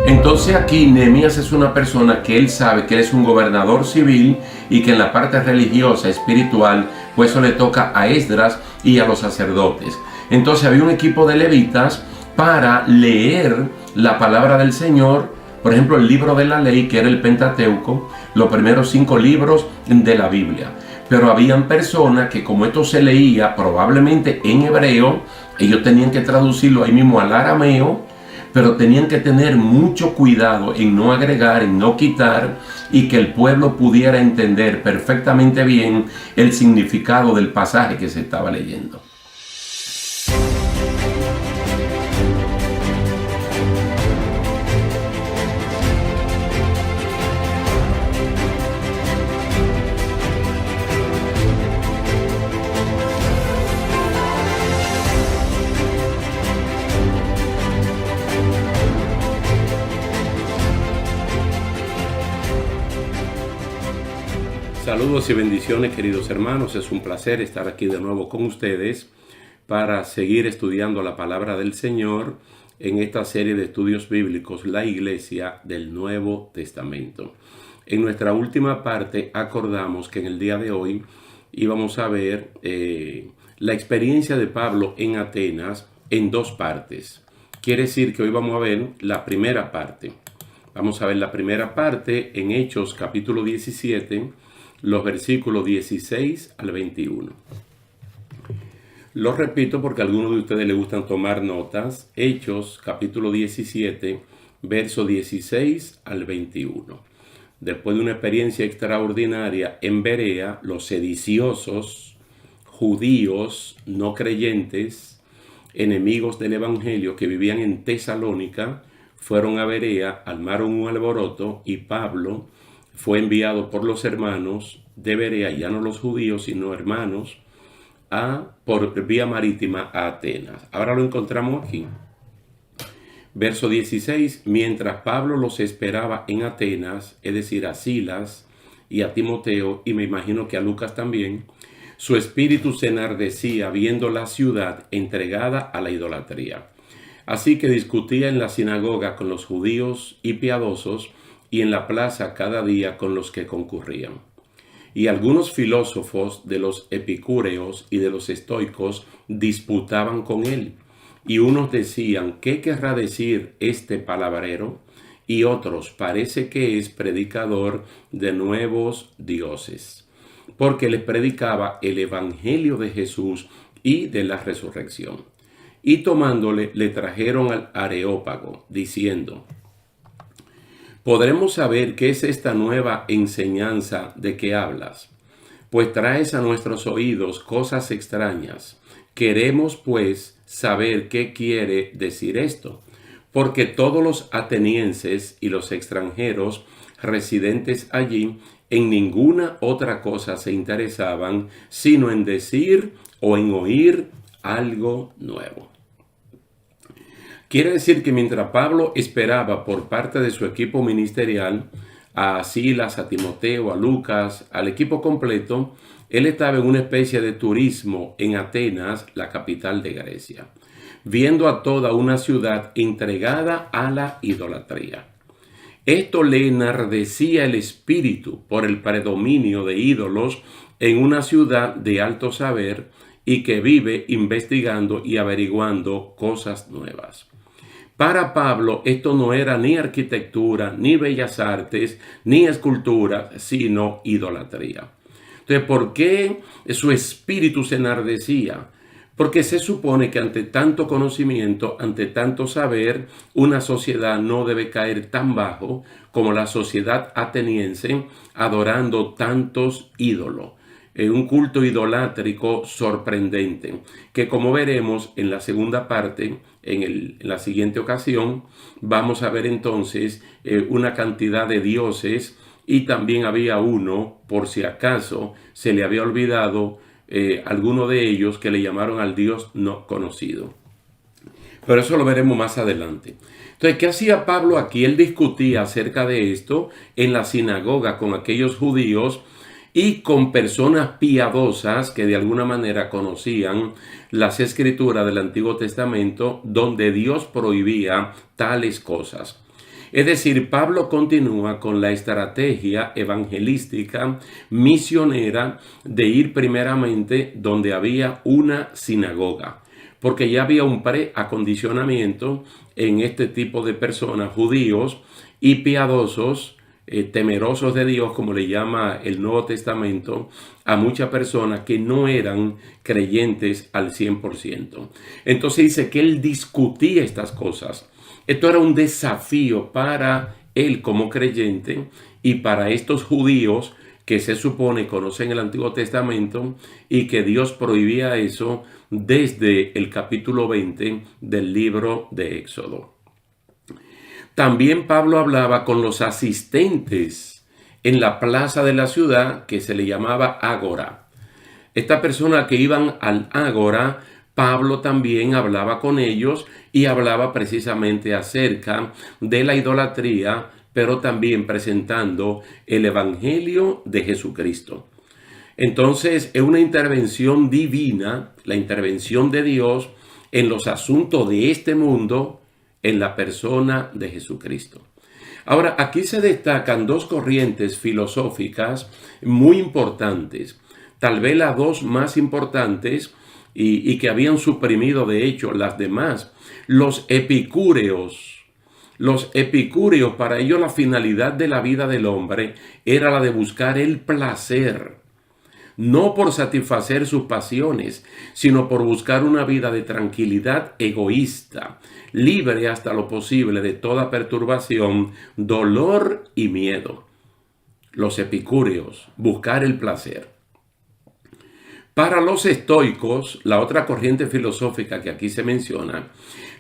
Entonces aquí Nehemías es una persona que él sabe que él es un gobernador civil y que en la parte religiosa, espiritual, pues eso le toca a Esdras y a los sacerdotes. Entonces había un equipo de levitas para leer la palabra del Señor, por ejemplo el libro de la ley, que era el Pentateuco, los primeros 5 libros de la Biblia. Pero habían personas que, como esto se leía probablemente en hebreo, ellos tenían que traducirlo ahí mismo al arameo, pero tenían que tener mucho cuidado en no agregar, en no quitar, y que el pueblo pudiera entender perfectamente bien el significado del pasaje que se estaba leyendo. Saludos y bendiciones, queridos hermanos. Es un placer estar aquí de nuevo con ustedes para seguir estudiando la palabra del Señor en esta serie de estudios bíblicos, la Iglesia del Nuevo Testamento. En nuestra última parte acordamos que en el día de hoy íbamos a ver la experiencia de Pablo en Atenas en 2 partes. Quiere decir que hoy vamos a ver la primera parte. Vamos a ver la primera parte en Hechos capítulo 17, los versículos 16 al 21. Lo repito porque a algunos de ustedes les gustan tomar notas. Hechos capítulo 17, verso 16 al 21. Después de una experiencia extraordinaria en Berea, los sediciosos, judíos no creyentes, enemigos del evangelio que vivían en Tesalónica, fueron a Berea, armaron un alboroto y Pablo fue enviado por los hermanos de Berea, ya no los judíos, sino hermanos, por vía marítima a Atenas. Ahora lo encontramos aquí. Verso 16, mientras Pablo los esperaba en Atenas, es decir, a Silas y a Timoteo, y me imagino que a Lucas también, su espíritu se enardecía viendo la ciudad entregada a la idolatría. Así que discutía en la sinagoga con los judíos y piadosos, y en la plaza cada día con los que concurrían. Y algunos filósofos de los epicúreos y de los estoicos disputaban con él. Y unos decían, ¿qué querrá decir este palabrero? Y otros, parece que es predicador de nuevos dioses, porque les predicaba el evangelio de Jesús y de la resurrección. Y tomándole, le trajeron al Areópago, diciendo, ¿podremos saber qué es esta nueva enseñanza de que hablas? Pues traes a nuestros oídos cosas extrañas. Queremos, pues, saber qué quiere decir esto, porque todos los atenienses y los extranjeros residentes allí en ninguna otra cosa se interesaban, sino en decir o en oír algo nuevo. Quiere decir que mientras Pablo esperaba por parte de su equipo ministerial a Silas, a Timoteo, a Lucas, al equipo completo, él estaba en una especie de turismo en Atenas, la capital de Grecia, viendo a toda una ciudad entregada a la idolatría. Esto le enardecía el espíritu por el predominio de ídolos en una ciudad de alto saber y que vive investigando y averiguando cosas nuevas. Para Pablo esto no era ni arquitectura, ni bellas artes, ni escultura, sino idolatría. Entonces, ¿por qué su espíritu se enardecía? Porque se supone que ante tanto conocimiento, ante tanto saber, una sociedad no debe caer tan bajo como la sociedad ateniense, adorando tantos ídolos. Un culto idolátrico sorprendente, que como veremos en la segunda parte, en la siguiente ocasión, vamos a ver entonces una cantidad de dioses, y también había uno, por si acaso se le había olvidado, alguno de ellos que le llamaron al Dios no conocido. Pero eso lo veremos más adelante. Entonces, ¿qué hacía Pablo aquí? Él discutía acerca de esto en la sinagoga con aquellos judíos y con personas piadosas que de alguna manera conocían las escrituras del Antiguo Testamento, donde Dios prohibía tales cosas. Es decir, Pablo continúa con la estrategia evangelística misionera de ir primeramente donde había una sinagoga, porque ya había un preacondicionamiento en este tipo de personas, judíos y piadosos, temerosos de Dios, como le llama el Nuevo Testamento, a muchas personas que no eran creyentes al 100%. Entonces dice que él discutía estas cosas. Esto era un desafío para él como creyente y para estos judíos que se supone conocen el Antiguo Testamento y que Dios prohibía eso desde el capítulo 20 del libro de Éxodo. También Pablo hablaba con los asistentes en la plaza de la ciudad que se le llamaba Ágora. Estas personas que iban al Ágora, Pablo también hablaba con ellos y hablaba precisamente acerca de la idolatría, pero también presentando el Evangelio de Jesucristo. Entonces es una intervención divina, la intervención de Dios en los asuntos de este mundo, en la persona de Jesucristo. Ahora, aquí se destacan dos corrientes filosóficas muy importantes, tal vez las dos más importantes y que habían suprimido de hecho las demás. Los epicúreos. Los epicúreos, para ellos la finalidad de la vida del hombre era la de buscar el placer, no por satisfacer sus pasiones, sino por buscar una vida de tranquilidad egoísta, libre hasta lo posible de toda perturbación, dolor y miedo. Los epicúreos, buscar el placer. Para los estoicos, la otra corriente filosófica que aquí se menciona,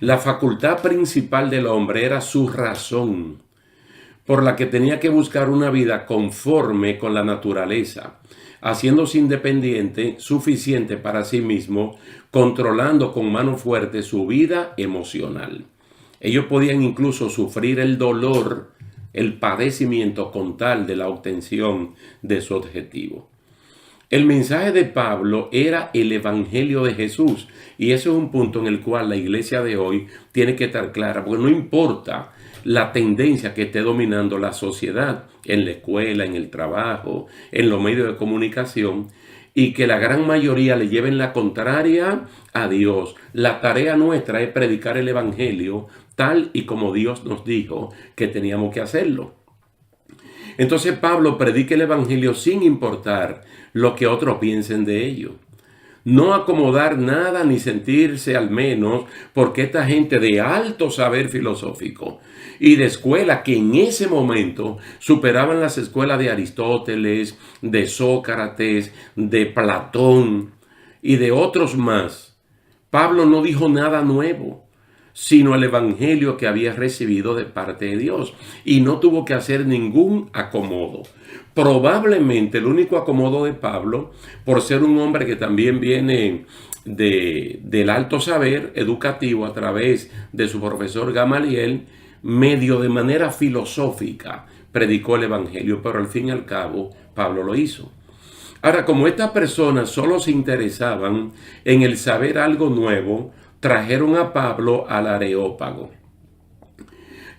la facultad principal del hombre era su razón, por la que tenía que buscar una vida conforme con la naturaleza, haciéndose independiente, suficiente para sí mismo, controlando con mano fuerte su vida emocional. Ellos podían incluso sufrir el dolor, el padecimiento con tal de la obtención de su objetivo. El mensaje de Pablo era el Evangelio de Jesús, y ese es un punto en el cual la iglesia de hoy tiene que estar clara, porque no importa la tendencia que esté dominando la sociedad, en la escuela, en el trabajo, en los medios de comunicación, y que la gran mayoría le lleven la contraria a Dios. La tarea nuestra es predicar el Evangelio tal y como Dios nos dijo que teníamos que hacerlo. Entonces Pablo predica el Evangelio sin importar lo que otros piensen de ello. No acomodar nada ni sentirse al menos porque esta gente de alto saber filosófico y de escuela que en ese momento superaban las escuelas de Aristóteles, de Sócrates, de Platón y de otros más. Pablo no dijo nada nuevo, sino el Evangelio que había recibido de parte de Dios, y no tuvo que hacer ningún acomodo. Probablemente el único acomodo de Pablo, por ser un hombre que también viene del alto saber educativo a través de su profesor Gamaliel, medio de manera filosófica predicó el Evangelio, pero al fin y al cabo Pablo lo hizo. Ahora, como estas personas solo se interesaban en el saber algo nuevo, trajeron a Pablo al Areópago.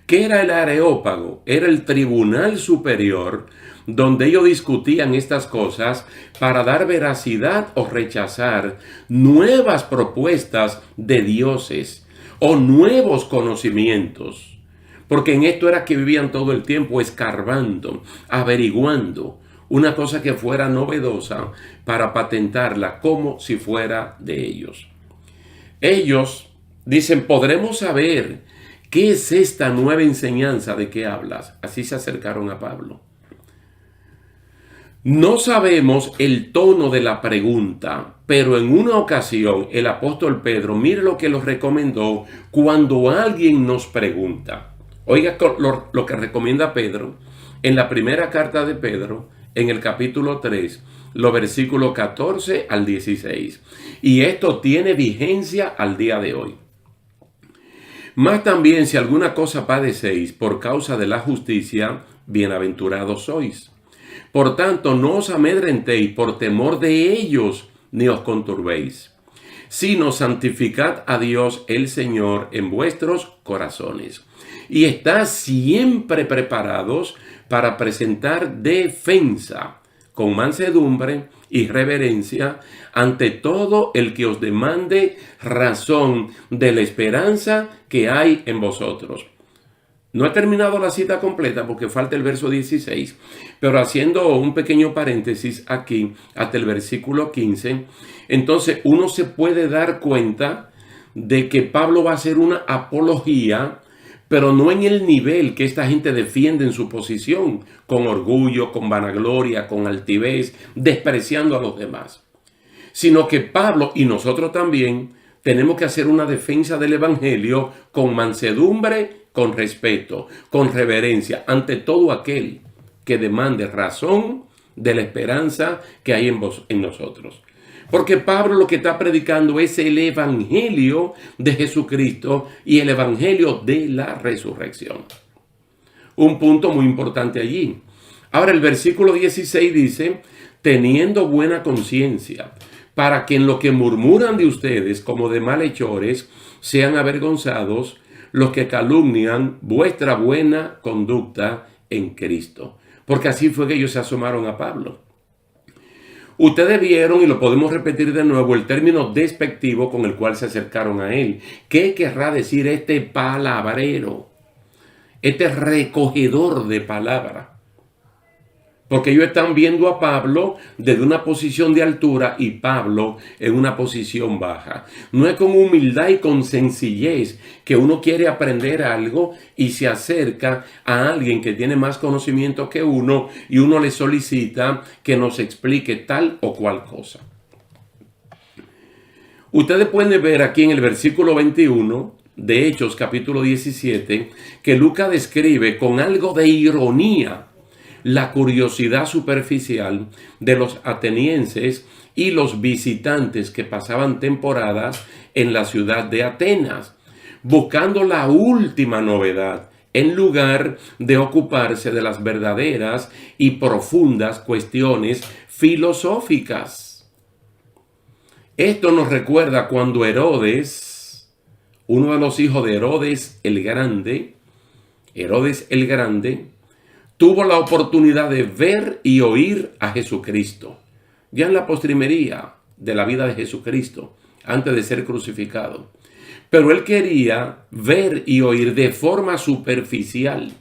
¿Qué era el Areópago? Era el tribunal superior donde ellos discutían estas cosas para dar veracidad o rechazar nuevas propuestas de dioses o nuevos conocimientos. Porque en esto era que vivían todo el tiempo escarbando, averiguando una cosa que fuera novedosa para patentarla como si fuera de ellos. Ellos dicen, podremos saber qué es esta nueva enseñanza de que hablas. Así se acercaron a Pablo. No sabemos el tono de la pregunta, pero en una ocasión el apóstol Pedro, mire lo que los recomendó cuando alguien nos pregunta. Oiga lo que recomienda Pedro en la primera carta de Pedro, en el capítulo 3, los versículos 14 al 16. Y esto tiene vigencia al día de hoy. Más también, si alguna cosa padecéis por causa de la justicia, bienaventurados sois. Por tanto, no os amedrentéis por temor de ellos, ni os conturbéis. sino santificad a Dios el Señor en vuestros corazones. Y estad siempre preparados para presentar defensa con mansedumbre y reverencia ante todo el que os demande razón de la esperanza que hay en vosotros. No he terminado la cita completa porque falta el verso 16, pero haciendo un pequeño paréntesis aquí hasta el versículo 15, entonces uno se puede dar cuenta de que Pablo va a hacer una apología, pero no en el nivel que esta gente defiende en su posición, con orgullo, con vanagloria, con altivez, despreciando a los demás. Sino que Pablo y nosotros también tenemos que hacer una defensa del evangelio con mansedumbre, con respeto, con reverencia, ante todo aquel que demande razón de la esperanza que hay en nosotros. Porque Pablo lo que está predicando es el evangelio de Jesucristo y el evangelio de la resurrección. Un punto muy importante allí. Ahora el versículo 16 dice, teniendo buena conciencia, para que en lo que murmuran de ustedes como de malhechores sean avergonzados los que calumnian vuestra buena conducta en Cristo. Porque así fue que ellos se asomaron a Pablo. Ustedes vieron, y lo podemos repetir de nuevo, el término despectivo con el cual se acercaron a él. ¿Qué querrá decir este palabrero? Este recogedor de palabra. Porque ellos están viendo a Pablo desde una posición de altura y Pablo en una posición baja. No es con humildad y con sencillez que uno quiere aprender algo y se acerca a alguien que tiene más conocimiento que uno y uno le solicita que nos explique tal o cual cosa. Ustedes pueden ver aquí en el versículo 21 de Hechos capítulo 17 que Lucas describe con algo de ironía la curiosidad superficial de los atenienses y los visitantes que pasaban temporadas en la ciudad de Atenas, buscando la última novedad, en lugar de ocuparse de las verdaderas y profundas cuestiones filosóficas. Esto nos recuerda cuando Herodes, uno de los hijos de Herodes el Grande, tuvo la oportunidad de ver y oír a Jesucristo, ya en la postrimería de la vida de Jesucristo, antes de ser crucificado. Pero él quería ver y oír de forma superficial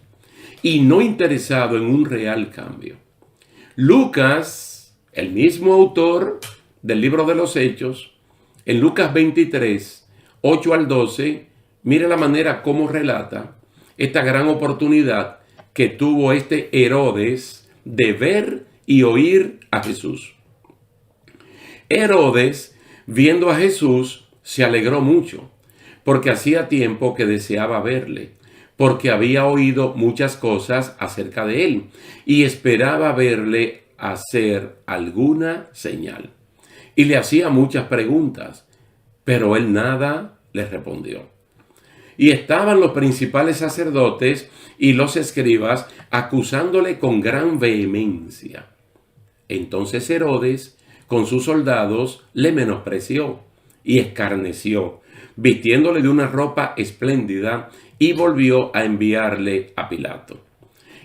y no interesado en un real cambio. Lucas, el mismo autor del libro de los Hechos, en Lucas 23, 8 al 12, mire la manera como relata esta gran oportunidad que tuvo este Herodes de ver y oír a Jesús. Herodes, viendo a Jesús, se alegró mucho, porque hacía tiempo que deseaba verle, porque había oído muchas cosas acerca de él, y esperaba verle hacer alguna señal. Y le hacía muchas preguntas, pero él nada le respondió. Y estaban los principales sacerdotes y los escribas acusándole con gran vehemencia. Entonces Herodes, con sus soldados, le menospreció y escarneció, vistiéndole de una ropa espléndida, y volvió a enviarle a Pilato.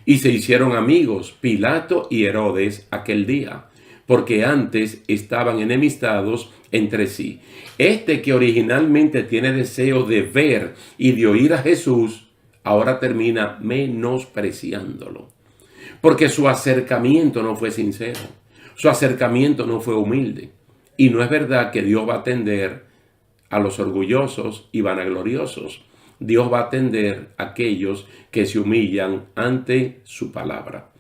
Y se hicieron amigos Pilato y Herodes aquel día, porque antes estaban enemistados entre sí. Este que originalmente tiene deseo de ver y de oír a Jesús, ahora termina menospreciándolo. Porque su acercamiento no fue sincero, su acercamiento no fue humilde. Y no es verdad que Dios va a atender a los orgullosos y vanagloriosos. Dios va a atender a aquellos que se humillan ante su palabra.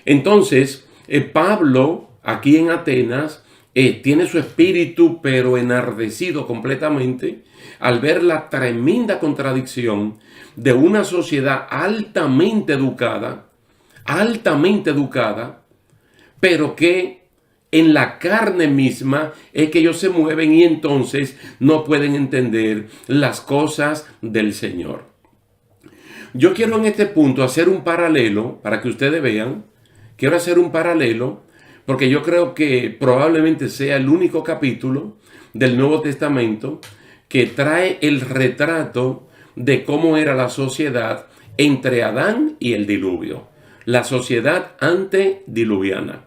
Entonces, Pablo, aquí en Atenas, tiene su espíritu pero enardecido completamente al ver la tremenda contradicción de una sociedad altamente educada, pero que en la carne misma es que ellos se mueven y entonces no pueden entender las cosas del Señor. Yo quiero en este punto hacer un paralelo para que ustedes vean. Quiero hacer un paralelo porque yo creo que probablemente sea el único capítulo del Nuevo Testamento que trae el retrato de cómo era la sociedad entre Adán y el diluvio, la sociedad antediluviana.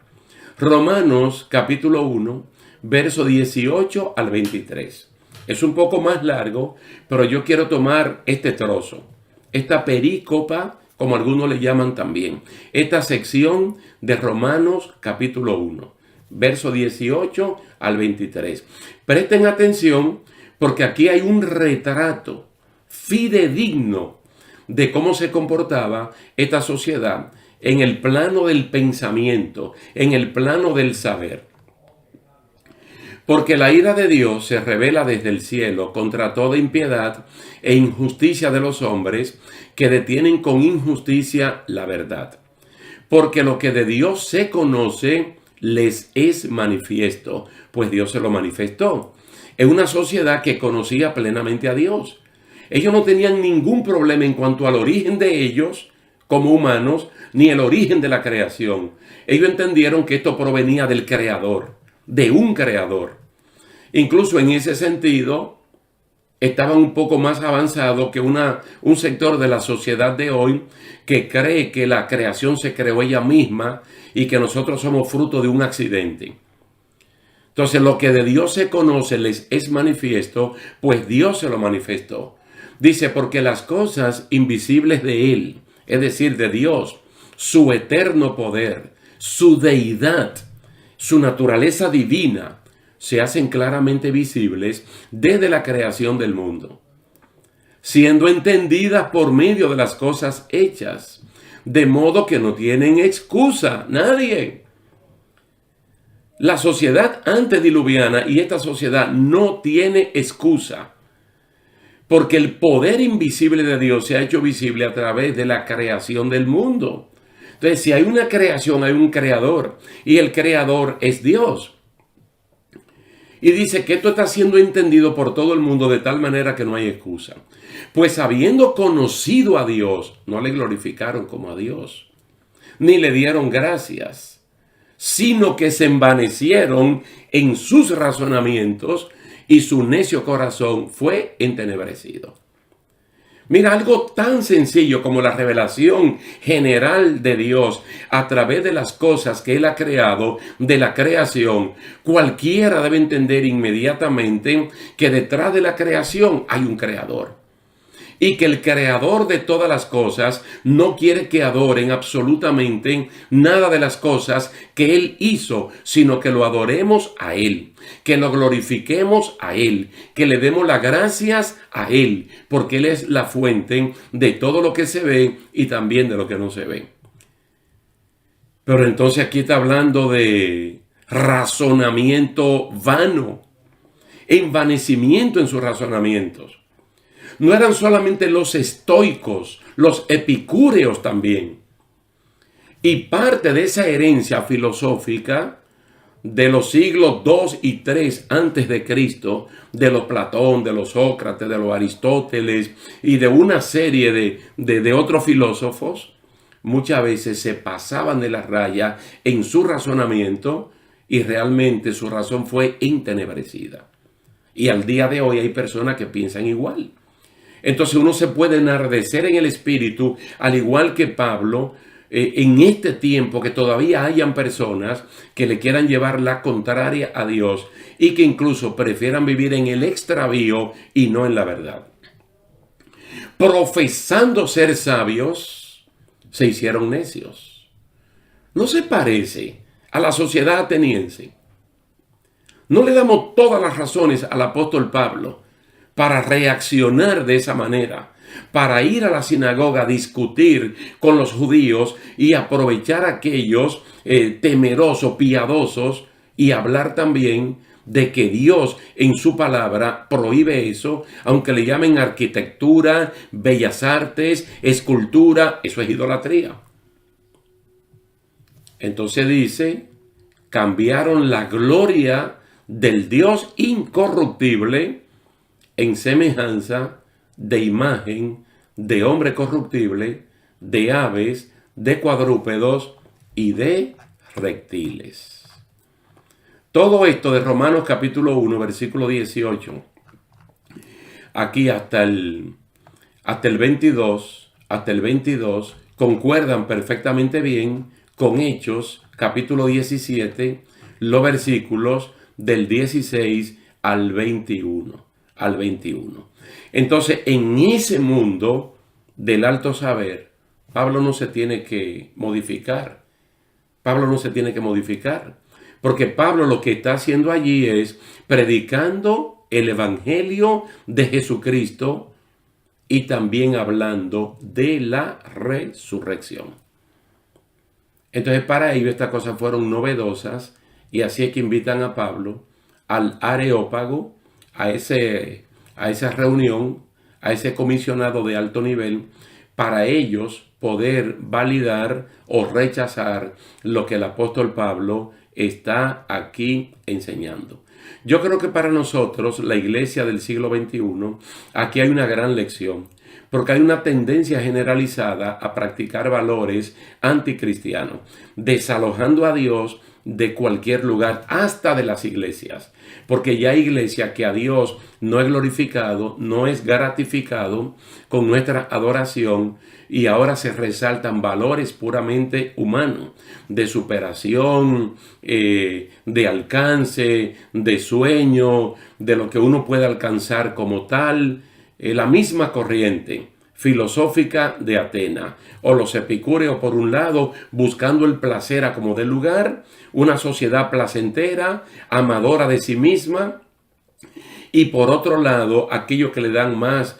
Romanos capítulo 1, verso 18 al 23. Es un poco más largo, pero yo quiero tomar este trozo, esta perícopa, como algunos le llaman también, esta sección de Romanos capítulo 1, verso 18 al 23. Presten atención porque aquí hay un retrato fidedigno de cómo se comportaba esta sociedad en el plano del pensamiento, en el plano del saber. Porque la ira de Dios se revela desde el cielo contra toda impiedad e injusticia de los hombres que detienen con injusticia la verdad. Porque lo que de Dios se conoce les es manifiesto, pues Dios se lo manifestó. Es una sociedad que conocía plenamente a Dios. Ellos no tenían ningún problema en cuanto al origen de ellos como humanos, ni el origen de la creación. Ellos entendieron que esto provenía del Creador, de un Creador. Incluso en ese sentido, estaban un poco más avanzados que un sector de la sociedad de hoy que cree que la creación se creó ella misma y que nosotros somos fruto de un accidente. Entonces, lo que de Dios se conoce les es manifiesto, pues Dios se lo manifestó. Dice, porque las cosas invisibles de Él, es decir, de Dios, su eterno poder, su deidad, su naturaleza divina, se hacen claramente visibles desde la creación del mundo, siendo entendidas por medio de las cosas hechas, de modo que no tienen excusa nadie. La sociedad antediluviana y esta sociedad no tiene excusa, porque el poder invisible de Dios se ha hecho visible a través de la creación del mundo. Entonces, si hay una creación, hay un creador, y el creador es Dios. Y dice que esto está siendo entendido por todo el mundo de tal manera que no hay excusa. Pues habiendo conocido a Dios, no le glorificaron como a Dios, ni le dieron gracias, sino que se envanecieron en sus razonamientos y su necio corazón fue entenebrecido. Mira, algo tan sencillo como la revelación general de Dios a través de las cosas que Él ha creado, de la creación. Cualquiera debe entender inmediatamente que detrás de la creación hay un creador. Y que el creador de todas las cosas no quiere que adoren absolutamente nada de las cosas que Él hizo, sino que lo adoremos a Él, que lo glorifiquemos a Él, que le demos las gracias a Él, porque Él es la fuente de todo lo que se ve y también de lo que no se ve. Pero entonces aquí está hablando de razonamiento vano, envanecimiento en sus razonamientos. No eran solamente los estoicos, los epicúreos también. Y parte de esa herencia filosófica de los siglos 2 y 3 antes de Cristo, de los Platón, de los Sócrates, de los Aristóteles y de una serie de otros filósofos, muchas veces se pasaban de la raya en su razonamiento y realmente su razón fue entenebrecida. Y al día de hoy hay personas que piensan igual. Entonces uno se puede enardecer en el espíritu, al igual que Pablo, en este tiempo que todavía hayan personas que le quieran llevar la contraria a Dios y que incluso prefieran vivir en el extravío y no en la verdad. Profesando ser sabios, se hicieron necios. ¿No se parece a la sociedad ateniense? No le damos todas las razones al apóstol Pablo para reaccionar de esa manera, para ir a la sinagoga a discutir con los judíos y aprovechar a aquellos temerosos, piadosos y hablar también de que Dios en su palabra prohíbe eso, aunque le llamen arquitectura, bellas artes, escultura, eso es idolatría. Entonces dice, cambiaron la gloria del Dios incorruptible en semejanza de imagen de hombre corruptible, de aves, de cuadrúpedos y de reptiles. Todo esto de Romanos capítulo 1, versículo 18, aquí hasta el 22, concuerdan perfectamente bien con Hechos capítulo 17, los versículos del 16 al 21. Entonces, en ese mundo del alto saber, Pablo no se tiene que modificar. Porque Pablo lo que está haciendo allí es predicando el evangelio de Jesucristo y también hablando de la resurrección. Entonces, para ello estas cosas fueron novedosas, y así es que invitan a Pablo al Areópago, a esa reunión, a ese comisionado de alto nivel, para ellos poder validar o rechazar lo que el apóstol Pablo está aquí enseñando. Yo creo que para nosotros, la iglesia del siglo XXI, aquí hay una gran lección, porque hay una tendencia generalizada a practicar valores anticristianos, desalojando a Dios de cualquier lugar, hasta de las iglesias, porque ya hay iglesias que a Dios no es glorificado, no es gratificado con nuestra adoración, y ahora se resaltan valores puramente humanos, de superación, de alcance, de sueño, de lo que uno puede alcanzar como tal. La misma corriente filosófica de Atenas, o los epicúreos por un lado, buscando el placer a como dé lugar, una sociedad placentera, amadora de sí misma, y por otro lado, aquellos que le dan más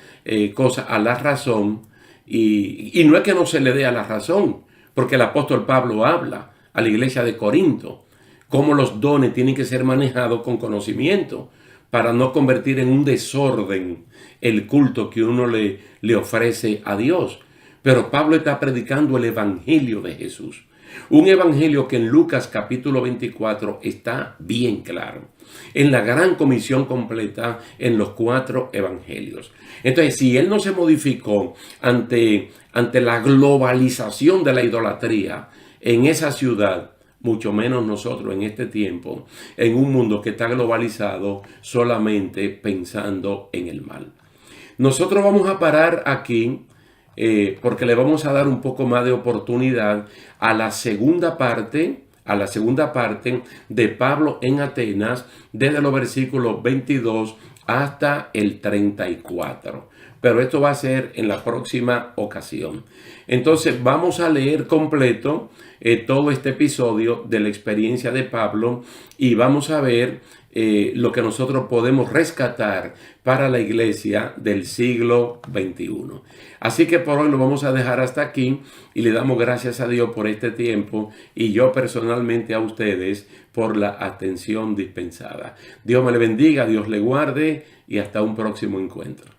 cosas a la razón, y no es que no se le dé a la razón, porque el apóstol Pablo habla a la iglesia de Corinto, cómo los dones tienen que ser manejados con conocimiento, para no convertir en un desorden el culto que uno le ofrece a Dios. Pero Pablo está predicando el evangelio de Jesús. Un evangelio que en Lucas capítulo 24 está bien claro. En la gran comisión completa en los 4 evangelios. Entonces, si él no se modificó ante la globalización de la idolatría en esa ciudad, mucho menos nosotros en este tiempo, en un mundo que está globalizado solamente pensando en el mal. Nosotros vamos a parar aquí porque le vamos a dar un poco más de oportunidad a la segunda parte de Pablo en Atenas, desde los versículos 22 hasta el 34. Pero esto va a ser en la próxima ocasión. Entonces vamos a leer completo todo este episodio de la experiencia de Pablo, y vamos a ver lo que nosotros podemos rescatar para la iglesia del siglo XXI. Así que por hoy lo vamos a dejar hasta aquí, y le damos gracias a Dios por este tiempo, y yo personalmente a ustedes por la atención dispensada. Dios me le bendiga, Dios le guarde, y hasta un próximo encuentro.